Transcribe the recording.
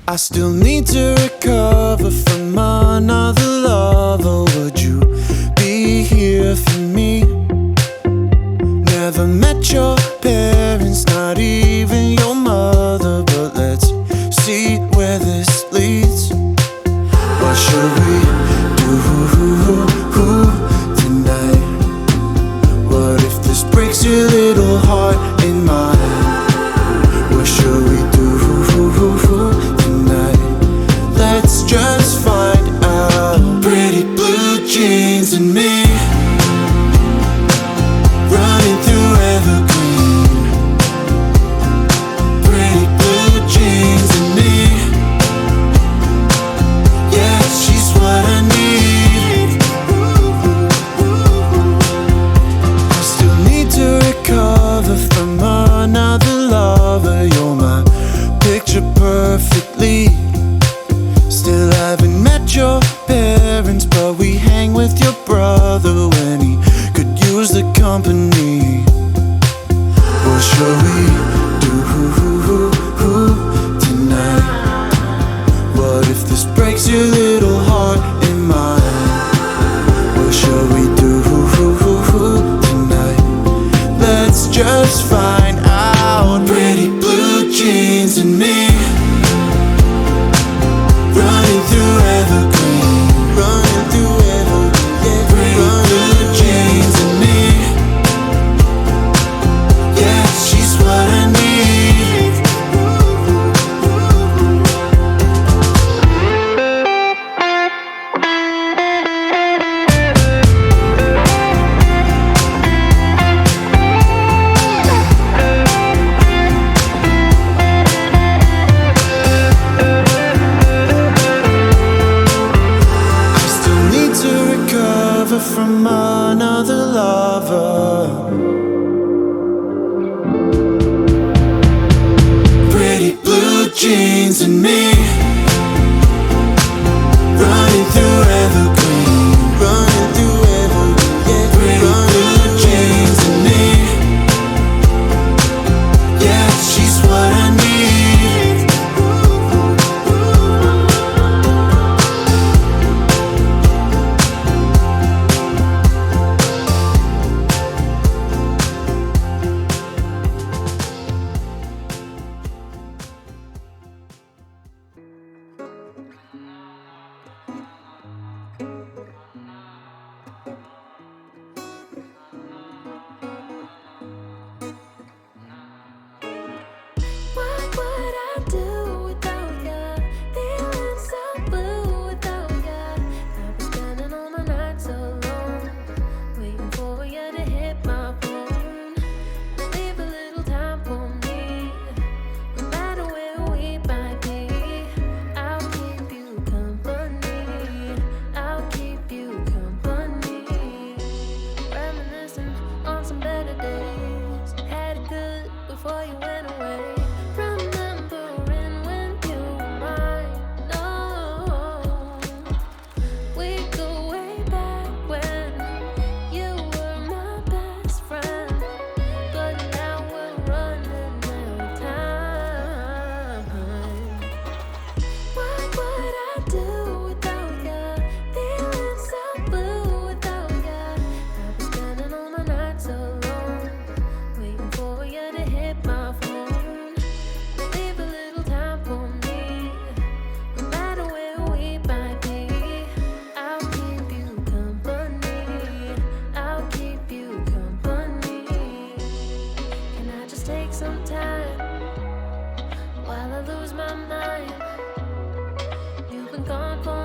I still need to recover from another lover. Would you be here for me? Never met your parents, not even your mother, but let's see where this leads. What should we do tonight? What if this breaks your little heart in mine? What should we do tonight? Let's just find out. Pretty blue jeans and me, running through evergreen. Pretty blue jeans and me, yeah, she's what I need. I still need to recover from another lover. You're my picture perfectly. Still haven't met your parents, but we hang with your brother when he could use the company. What shall we do tonight? What if this breaks your little heart in mine? What shall we do tonight? Let's just find out. Pretty blue jeans and me, running through evergreen. Running through evergreen, yeah. Pretty blue jeans and me, yeah, she's what I need. I still need to recover from another lover. Pretty blue jeans and me, running through evergreen. Running through evergreen, yeah. Pretty blue jeans and me, yeah, she's what I need. What would I do without ya? Feeling so blue without ya. I've been spending all my nights alone, waiting for you to hit my phone. Leave a little time for me, no matter where we might be. I'll keep you company. I'll keep you company. Reminiscing on some better days. Had it good before you went away. Remembering when you were mine. No, we go way back when you were my best friend. But now we're running out of time. What would I do without ya? Feeling so blue without ya. I've been spending all my nights alone, waiting for you to hit my phone. Leave a little time for me, no matter where we might be. I'll keep you company. I'll keep you company. Can I just take some time while I lose my mind? You've been gone for